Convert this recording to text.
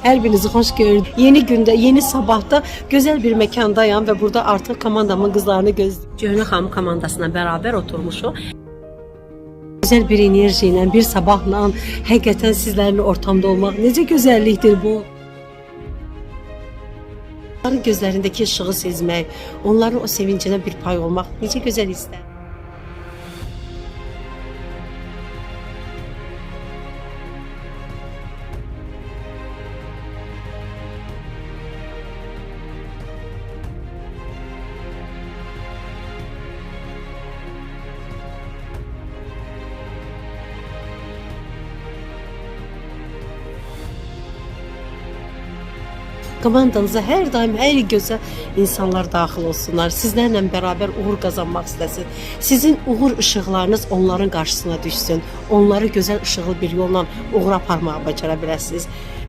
Her birinizi hoş gördüm. Yeni günde, yeni sabahta güzel bir mekandayım ve burada artık komandamın kızlarını gözlüyorum. Cöhnə xanım komandasına beraber oturmuşuq. Güzel bir enerjiyle, bir sabahla hakikaten sizlerle ortamda olmak nece güzelliktir bu. Onların gözlerindeki ışığı sezmek, onların o sevincine bir pay olmak nece güzel ister. Komandanıza her daim her gözəl insanlar daxil olsunlar. Sizlərlə beraber uğur kazanmak istesin. Sizin uğur ışıqlarınız onların karşısına düşsün. Onları güzel ışıqlı bir yolla uğur aparmağa bacara biləsiniz.